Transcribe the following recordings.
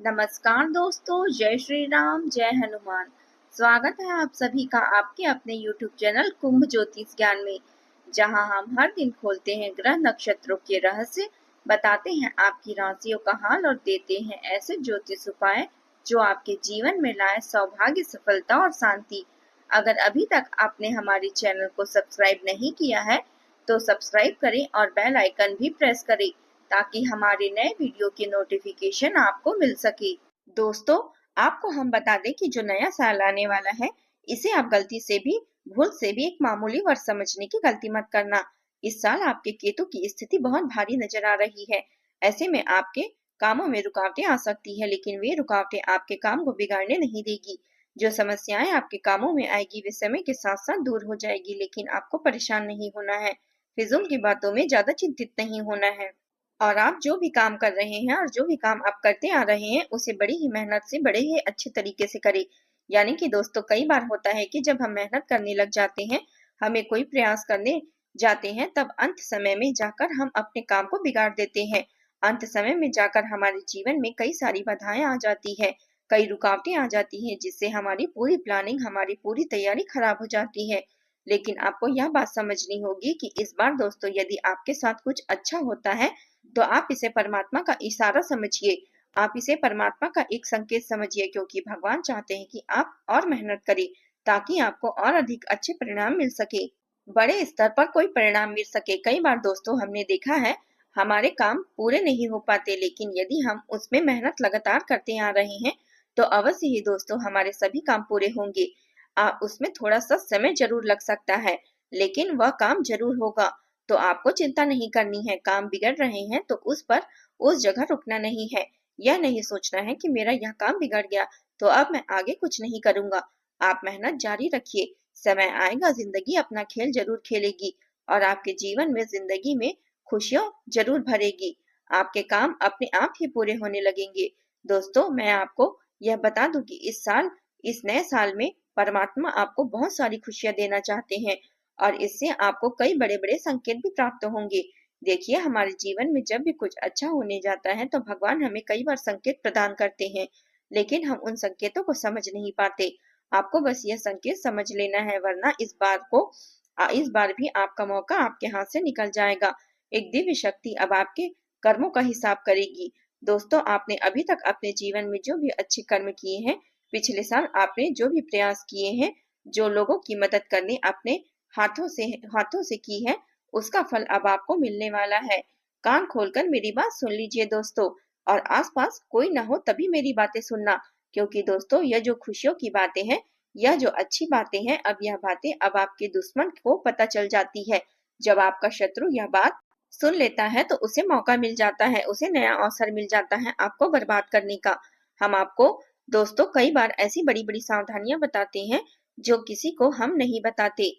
नमस्कार दोस्तों, जय श्री राम, जय हनुमान। स्वागत है आप सभी का आपके अपने YouTube चैनल कुंभ ज्योतिष ज्ञान में, जहां हम हर दिन खोलते हैं ग्रह नक्षत्रों के रहस्य, बताते हैं आपकी राशियों का हाल और देते हैं ऐसे ज्योतिष उपाय जो आपके जीवन में लाए सौभाग्य, सफलता और शांति। अगर अभी तक आपने हमारे चैनल को सब्सक्राइब नहीं किया है तो सब्सक्राइब करें और बेल आइकन भी प्रेस करें ताकि हमारे नए वीडियो की नोटिफिकेशन आपको मिल सके। दोस्तों, आपको हम बता दें कि जो नया साल आने वाला है, इसे आप गलती से भी, भूल से भी एक मामूली वर्ष समझने की गलती मत करना। इस साल आपके केतु की स्थिति बहुत भारी नजर आ रही है। ऐसे में आपके कामों में रुकावटें आ सकती है, लेकिन वे रुकावटें आपके काम को बिगाड़ने नहीं देगी। जो समस्याएं आपके कामों में आएगी वे समय के साथ साथ दूर हो जाएगी, लेकिन आपको परेशान नहीं होना है। फिजूल की बातों में ज्यादा चिंतित नहीं होना है और आप जो भी काम कर रहे हैं और जो भी काम आप करते आ रहे हैं उसे बड़ी ही मेहनत से, बड़े ही अच्छे तरीके से करें। यानी कि दोस्तों, कई बार होता है कि जब हम मेहनत करने लग जाते हैं, हमें कोई प्रयास करने जाते हैं, तब अंत समय में जाकर हम अपने काम को बिगाड़ देते हैं। अंत समय में जाकर हमारे जीवन में कई सारी बाधाएं आ जाती है, कई रुकावटें आ जाती हैं, जिससे हमारी पूरी प्लानिंग, हमारी पूरी तैयारी खराब हो जाती है। लेकिन आपको यह बात समझनी होगी कि इस बार दोस्तों, यदि आपके साथ कुछ अच्छा होता है तो आप इसे परमात्मा का इशारा समझिए। आप इसे परमात्मा का एक संकेत समझिए, क्योंकि भगवान चाहते हैं कि आप और मेहनत करें ताकि आपको और अधिक अच्छे परिणाम मिल सके, बड़े स्तर पर कोई परिणाम मिल सके। कई बार दोस्तों हमने देखा है, हमारे काम पूरे नहीं हो पाते, लेकिन यदि हम उसमें मेहनत लगातार करते आ रहे हैं तो अवश्य ही दोस्तों हमारे सभी काम पूरे होंगे। उसमें थोड़ा सा समय जरूर लग सकता है, लेकिन वह काम जरूर होगा। तो आपको चिंता नहीं करनी है। काम बिगड़ रहे हैं तो उस जगह रुकना नहीं है। यह नहीं सोचना है कि मेरा यह काम बिगड़ गया तो अब मैं आगे कुछ नहीं करूंगा। आप मेहनत जारी रखिए। समय आएगा, जिंदगी अपना खेल जरूर खेलेगी और आपके जीवन में, जिंदगी में खुशियां जरूर भरेगी। आपके काम अपने आप ही पूरे होने लगेंगे। दोस्तों, मैं आपको यह बता दूं कि इस नए साल में परमात्मा आपको बहुत सारी खुशियां देना चाहते हैं और इससे आपको कई बड़े-बड़े संकेत भी प्राप्त होंगे। देखिए, हमारे जीवन में जब भी कुछ अच्छा होने जाता है तो भगवान हमें कई बार संकेत प्रदान करते हैं, लेकिन हम उन संकेतों को समझ नहीं पाते। आपको बस यह संकेत समझ लेना है, वरना इस बार भी आपका मौका आपके हाथ से निकल जाएगा। एक दिव्य शक्ति अब आपके कर्मों का हिसाब करेगी। दोस्तों, आपने अभी तक अपने जीवन में जो भी अच्छे कर्म किए हैं, पिछले साल आपने जो भी प्रयास किए हैं, जो लोगों की मदद करने अपने हाथों से की है, उसका फल अब आपको मिलने वाला है। कान खोलकर मेरी बात सुन लीजिए दोस्तों, और आसपास कोई ना हो तभी मेरी बातें सुनना, क्योंकि दोस्तों यह जो खुशियों की बातें हैं, यह जो अच्छी बातें हैं, अब यह बातें अब आपके दुश्मन को पता चल जाती है। जब आपका शत्रु यह बात सुन लेता है तो उसे मौका मिल जाता है, उसे नया अवसर मिल जाता है आपको बर्बाद करने का। हम आपको दोस्तों कई बार ऐसी बड़ी बड़ी सावधानियां बताते हैं जो किसी को हम नहीं बताते।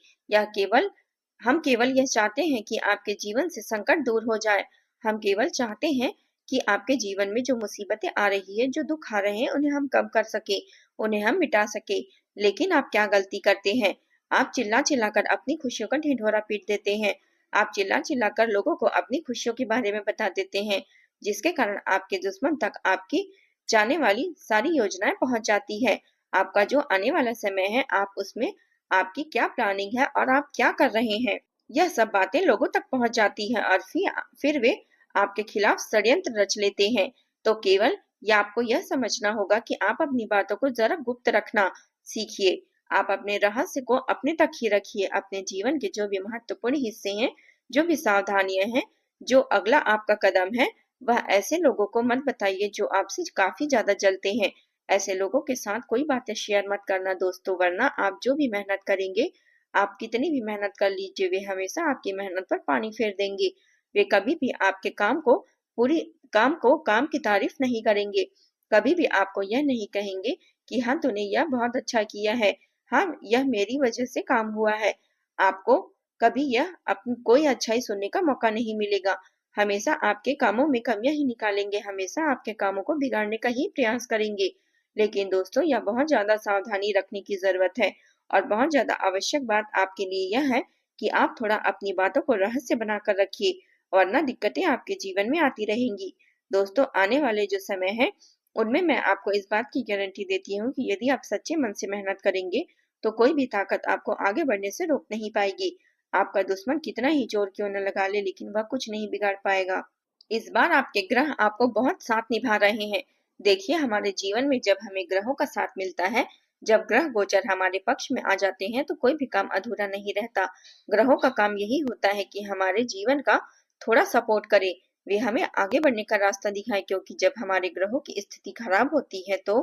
हम केवल यह चाहते हैं कि आपके जीवन से संकट दूर हो जाए। हम केवल चाहते हैं कि आपके जीवन में जो मुसीबतें आ रही है, जो दुख आ रहे हैं, उन्हें हम कम कर सके, उन्हें हम मिटा सके। लेकिन आप क्या गलती करते हैं? आप चिल्ला चिल्ला कर अपनी खुशियों का ढिंढोरा पीट देते हैं। आप चिल्ला चिल्ला कर लोगों को अपनी खुशियों के बारे में बता देते हैं, जिसके कारण आपके दुश्मन तक आपकी जाने वाली सारी योजनाएं पहुंच जाती है। आपका जो आने वाला समय है, आप उसमें आपकी क्या प्लानिंग है और आप क्या कर रहे हैं, यह सब बातें लोगों तक पहुंच जाती हैं और फिर वे आपके खिलाफ षड्यंत्र रच लेते हैं। तो केवल या आपको यह समझना होगा कि आप अपनी बातों को जरा गुप्त रखना सीखिए। आप अपने रहस्य को अपने तक ही रखिए। अपने जीवन के जो भी महत्वपूर्ण हिस्से हैं, जो भी सावधानियां हैं, जो अगला आपका कदम है, वह ऐसे लोगों को मत बताइए जो आपसे काफी ज्यादा जलते हैं। ऐसे लोगों के साथ कोई बातें शेयर मत करना दोस्तों, वरना आप जो भी मेहनत करेंगे, आप कितनी भी मेहनत कर लीजिए, वे हमेशा आपकी मेहनत पर पानी फेर देंगे। वे कभी भी आपके काम की तारीफ नहीं करेंगे। कभी भी आपको यह नहीं कहेंगे कि हाँ, तूने यह बहुत अच्छा किया है, हाँ, यह मेरी वजह से काम हुआ है। आपको कभी यह अपनी कोई अच्छाई सुनने का मौका नहीं मिलेगा। हमेशा आपके कामों में कमियां ही निकालेंगे, हमेशा आपके कामों को बिगाड़ने का ही प्रयास करेंगे। लेकिन दोस्तों, यह बहुत ज्यादा सावधानी रखने की जरूरत है और बहुत ज्यादा आवश्यक बात आपके लिए यह है कि आप थोड़ा अपनी बातों को रहस्य बनाकर रखिए, वरना दिक्कतें आपके जीवन में आती रहेंगी। दोस्तों, आने वाले जो समय है उनमें मैं आपको इस बात की गारंटी देती हूँ कि यदि आप सच्चे मन से मेहनत करेंगे, तो कोई भी ताकत आपको आगे बढ़ने से रोक नहीं पाएगी। आपका दुश्मन कितना ही जोर क्यों न लगा ले, लेकिन वह कुछ नहीं बिगाड़ पाएगा। इस बार आपके ग्रह आपको बहुत साथ निभा रहे हैं। देखिए, हमारे जीवन में जब हमें ग्रहों का साथ मिलता है, जब ग्रह गोचर हमारे पक्ष में आ जाते हैं, तो कोई भी काम अधूरा नहीं रहता। ग्रहों का काम यही होता है कि हमारे जीवन का थोड़ा सपोर्ट करे, वे हमें आगे बढ़ने का रास्ता दिखाए, क्योंकि जब हमारे ग्रहों की स्थिति खराब होती है तो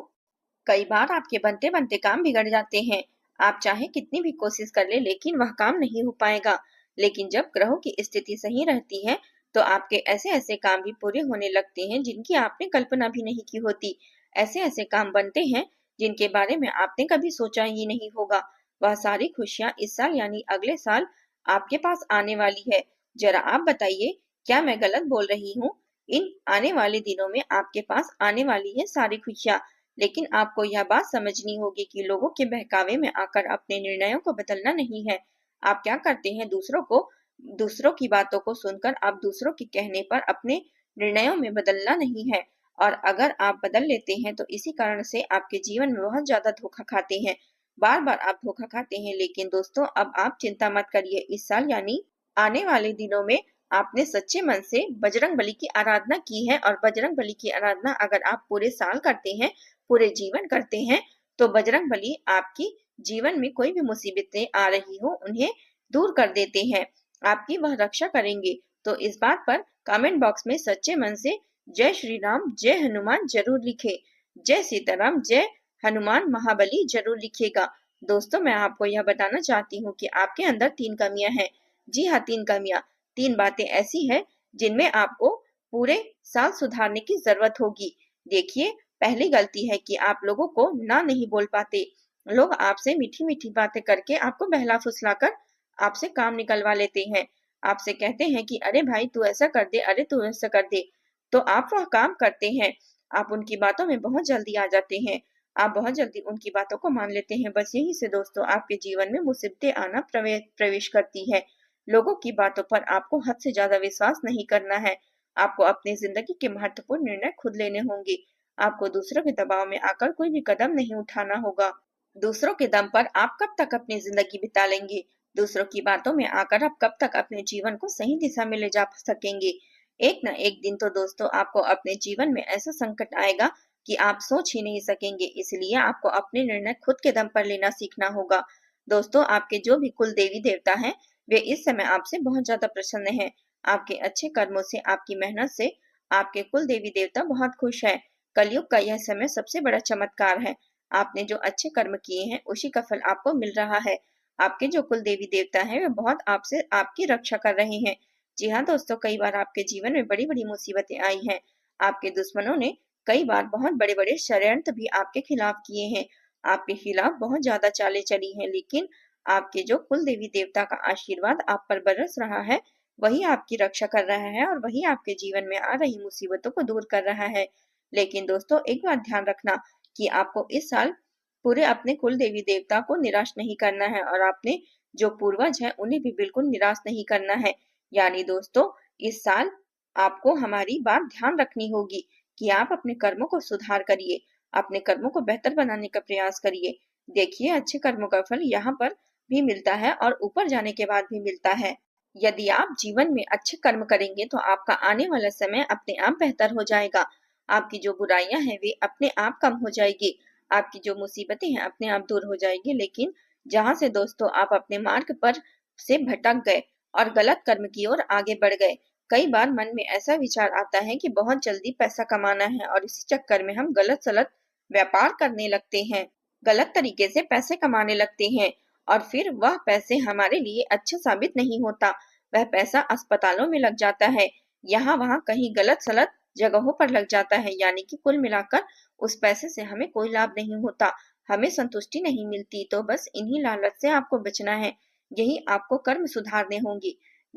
कई बार आपके बनते बनते काम बिगड़ जाते हैं। आप चाहे कितनी भी कोशिश कर ले, लेकिन वह काम नहीं हो पाएगा। लेकिन जब ग्रहों की स्थिति सही रहती है, तो आपके ऐसे ऐसे काम भी पूरे होने लगते हैं जिनकी आपने कल्पना भी नहीं की होती। ऐसे ऐसे काम बनते हैं जिनके बारे में आपने कभी सोचा ही नहीं होगा। वह सारी खुशियां इस साल यानी अगले साल आपके पास आने वाली है। जरा आप बताइए, क्या मैं गलत बोल रही हूँ? इन आने वाले दिनों में आपके पास आने वाली है सारी खुशियां। लेकिन आपको यह बात समझनी होगी कि लोगों के बहकावे में आकर अपने निर्णयों को बदलना नहीं है। आप क्या करते हैं, दूसरों की बातों को सुनकर आप दूसरों के कहने पर अपने निर्णयों में बदलना नहीं है। और अगर आप बदल लेते हैं तो इसी कारण से आपके जीवन में बहुत ज्यादा धोखा खाते हैं। बार बार आप धोखा खाते हैं। लेकिन दोस्तों, अब आप चिंता मत करिए। इस साल यानी आने वाले दिनों में आपने सच्चे मन से बजरंग बली की आराधना की है, और बजरंग बली की आराधना अगर आप पूरे साल करते हैं, पूरे जीवन करते हैं, तो बजरंग बली आपकी जीवन में कोई भी मुसीबतें आ रही हो, उन्हें दूर कर देते हैं। आपकी वह रक्षा करेंगे। तो इस बात पर कमेंट बॉक्स में सच्चे मन से जय श्री राम, जय हनुमान जरूर लिखे। जय सीताराम, जय हनुमान महाबली जरूर लिखिएगा। दोस्तों, मैं आपको यह बताना चाहती हूँ कि आपके अंदर 3 कमियां हैं। जी हाँ, 3 कमियां। 3 बातें ऐसी हैं जिनमें आपको पूरे साल सुधारने की जरूरत होगी। देखिए, पहली गलती है कि आप लोगों को ना नहीं बोल पाते। लोग आपसे मीठी मीठी बातें करके आपको बहला फुसलाकर आपसे काम निकलवा लेते हैं। आपसे कहते हैं कि अरे भाई तू ऐसा कर दे, अरे तू ऐसा कर दे, तो आप वह काम करते हैं। आप उनकी बातों में बहुत जल्दी आ जाते हैं। आप बहुत जल्दी उनकी बातों को मान लेते हैं। बस यही से दोस्तों आपके जीवन में मुसीबतें आना प्रवेश करती है। लोगों की बातों पर आपको हद से ज्यादा विश्वास नहीं करना है। आपको अपनी जिंदगी के महत्वपूर्ण निर्णय खुद लेने होंगे। आपको दूसरों के दबाव में आकर कोई भी कदम नहीं उठाना होगा। दूसरों के दम पर आप कब तक अपनी जिंदगी बिता लेंगे? दूसरों की बातों में आकर आप कब तक अपने जीवन को सही दिशा में ले जा सकेंगे? एक न एक दिन तो दोस्तों आपको अपने जीवन में ऐसा संकट आएगा कि आप सोच ही नहीं सकेंगे। इसलिए आपको अपने निर्णय खुद के दम पर लेना सीखना होगा। दोस्तों, आपके जो भी कुल देवी देवता हैं, वे इस समय आपसे बहुत ज्यादा प्रसन्न हैं। आपके अच्छे कर्मों से, आपकी मेहनत से आपके कुल देवी देवता बहुत खुश है। कलयुग का यह समय सबसे बड़ा चमत्कार है। आपने जो अच्छे कर्म किए हैं, उसी का फल आपको मिल रहा है। आपके जो कुल देवी देवता हैं, वे बहुत आपसे आपकी रक्षा कर रहे हैं। जी हाँ दोस्तों, कई बार आपके जीवन में बड़ी बड़ी मुसीबतें आई हैं। आपके दुश्मनों ने कई बार बहुत बड़े बड़े षड्यंत्र भी आपके खिलाफ किए हैं। आपके खिलाफ बहुत ज्यादा चालें चली हैं, लेकिन आपके जो कुल देवी देवता का आशीर्वाद आप पर बरस रहा है, वही आपकी रक्षा कर रहा है, और वही आपके जीवन में आ रही मुसीबतों को दूर कर रहा है। लेकिन दोस्तों, एक बात ध्यान रखना कि आपको इस साल पूरे अपने कुल देवी देवता को निराश नहीं करना है, और आपने जो पूर्वज हैं उन्हें भी बिल्कुल निराश नहीं करना है। यानी दोस्तों, इस साल आपको हमारी बात ध्यान रखनी होगी कि आप अपने कर्मों को सुधार करिए, अपने कर्मों को बेहतर बनाने का प्रयास करिए। देखिए, अच्छे कर्मों का फल यहाँ पर भी मिलता है और ऊपर जाने के बाद भी मिलता है। यदि आप जीवन में अच्छे कर्म करेंगे तो आपका आने वाला समय अपने आप बेहतर हो जाएगा। आपकी जो बुराइयां हैं वे अपने आप कम हो जाएगी। आपकी जो मुसीबतें हैं अपने आप दूर हो जाएगी। लेकिन जहाँ से दोस्तों आप अपने मार्ग पर से भटक गए और गलत कर्म की ओर आगे बढ़ गए, कई बार मन में ऐसा विचार आता है कि बहुत जल्दी पैसा कमाना है, और इसी चक्कर में हम गलत सलत व्यापार करने लगते हैं, गलत तरीके से पैसे कमाने लगते हैं, और फिर वह पैसे हमारे लिए अच्छा साबित नहीं होता। वह पैसा अस्पतालों में लग जाता है, यहाँ वहाँ कहीं गलत सलत जगहों पर लग जाता है। यानी कि कुल मिलाकर उस पैसे से हमें कोई लाभ नहीं होता, हमें संतुष्टि नहीं मिलती। तो बस इन्हीं लालच से आपको बचना है। यही आपको कर्म सुधारने होंगे।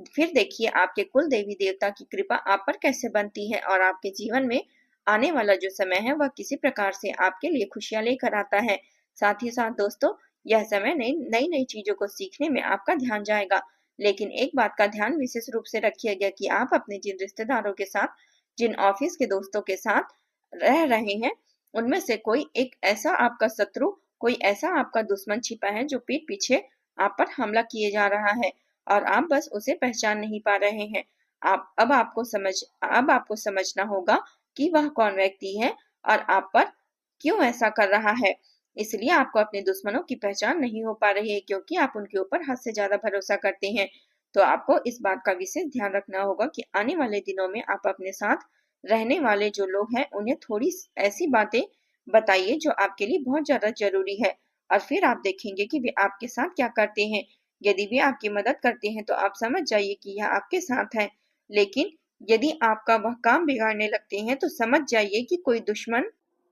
फिर देखिए आपके कुल देवी देवता की कृपा आप पर कैसे बनती है, और आपके जीवन में आने वाला जो समय है वह किसी प्रकार से आपके लिए खुशियां लेकर आता है। साथ ही साथ दोस्तों, यह समय नई नई नई चीजों को सीखने में आपका ध्यान जाएगा। लेकिन एक बात का ध्यान विशेष रूप से रखिएगा कि आप अपने जिन रिश्तेदारों के साथ, जिन ऑफिस के दोस्तों के साथ रह रहे हैं, उनमें से कोई एक ऐसा आपका शत्रु, कोई ऐसा आपका दुश्मन छिपा है जो पीठ पीछे आप पर हमला किए जा रहा है और आप बस उसे पहचान नहीं पा रहे हैं। अब आपको समझना होगा कि वह कौन व्यक्ति है और आप पर क्यों ऐसा कर रहा है। इसलिए आपको अपने दुश्मनों की पहचान नहीं हो पा रही है क्योंकि आप उनके ऊपर हद से ज्यादा भरोसा करते हैं। तो आपको इस बात का विशेष ध्यान रखना होगा कि आने वाले दिनों में आप अपने साथ रहने वाले जो लोग हैं उन्हें थोड़ी ऐसी बातें बताइए जो आपके लिए बहुत ज्यादा जरूरी है और फिर आप देखेंगे कि वे आपके साथ क्या करते हैं। यदि वे आपकी मदद करते हैं तो आप समझ जाइए कि यह आपके साथ है, लेकिन यदि आपका वह काम बिगाड़ने लगते हैं तो समझ जाइए कि कोई दुश्मन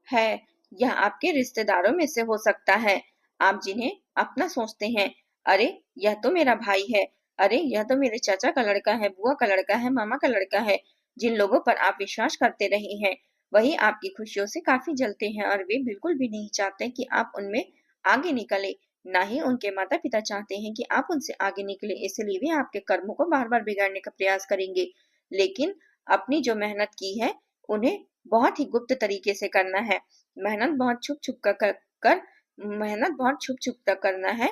है। यह आपके रिश्तेदारों में से हो सकता है, आप जिन्हें अपना सोचते हैं। अरे यह तो मेरा भाई है, अरे यह तो मेरे चाचा का लड़का है, बुआ का लड़का है, मामा का लड़का है। जिन लोगों पर आप विश्वास करते रहे हैं वही आपकी खुशियों से काफी जलते हैं और वे बिल्कुल भी नहीं चाहते कि आप उनमें आगे निकले। ना ही उनके माता पिता चाहते हैं कि आप उनसे आगे निकले, इसलिए वे आपके कर्मों को बार बार बिगाड़ने का प्रयास करेंगे। लेकिन अपनी जो मेहनत की है उन्हें बहुत ही गुप्त तरीके से करना है। मेहनत बहुत छुप छुप कर करना है,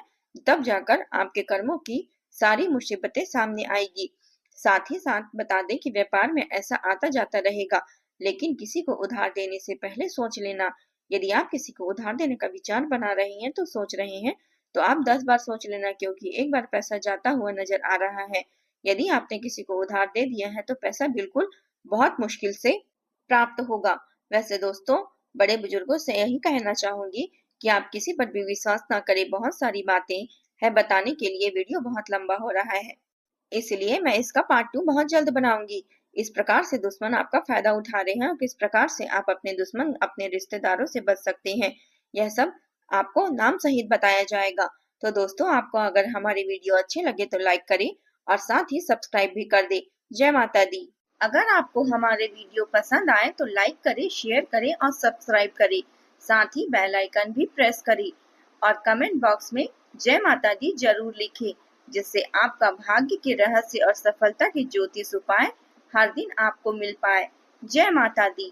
तब जाकर आपके कर्मों की सारी मुसीबतें सामने आएगी। साथ ही साथ बता दें कि व्यापार में ऐसा आता जाता रहेगा, लेकिन किसी को उधार देने से पहले सोच लेना। यदि आप किसी को उधार देने का विचार बना रहे हैं तो सोच रहे हैं तो आप 10 बार सोच लेना, क्योंकि एक बार पैसा जाता हुआ नजर आ रहा है। यदि आपने किसी को उधार दे दिया है तो पैसा बिल्कुल बहुत मुश्किल से प्राप्त होगा। वैसे दोस्तों, बड़े बुजुर्गों से यही कहना चाहूंगी कि आप किसी पर भी विश्वास ना करें। बहुत सारी बातें है बताने के लिए, वीडियो बहुत लंबा हो रहा है, इसलिए मैं इसका पार्ट 2 बहुत जल्द बनाऊंगी। इस प्रकार से दुश्मन आपका फायदा उठा रहे हैं और किस प्रकार से आप अपने दुश्मन अपने रिश्तेदारों से बच सकते हैं, यह सब आपको नाम सहित बताया जाएगा। तो दोस्तों, आपको अगर हमारी वीडियो अच्छे लगे तो लाइक करें और साथ ही सब्सक्राइब भी कर दे। जय माता दी। अगर आपको हमारे वीडियो पसंद आए तो लाइक करें, शेयर करें और सब्सक्राइब करें। साथ ही बेल आइकन भी प्रेस करें और कमेंट बॉक्स में जय माता दी जरूर लिखें, जिससे आपका भाग्य के रहस्य और सफलता के ज्योतिष उपाय हर दिन आपको मिल पाए। जय माता दी।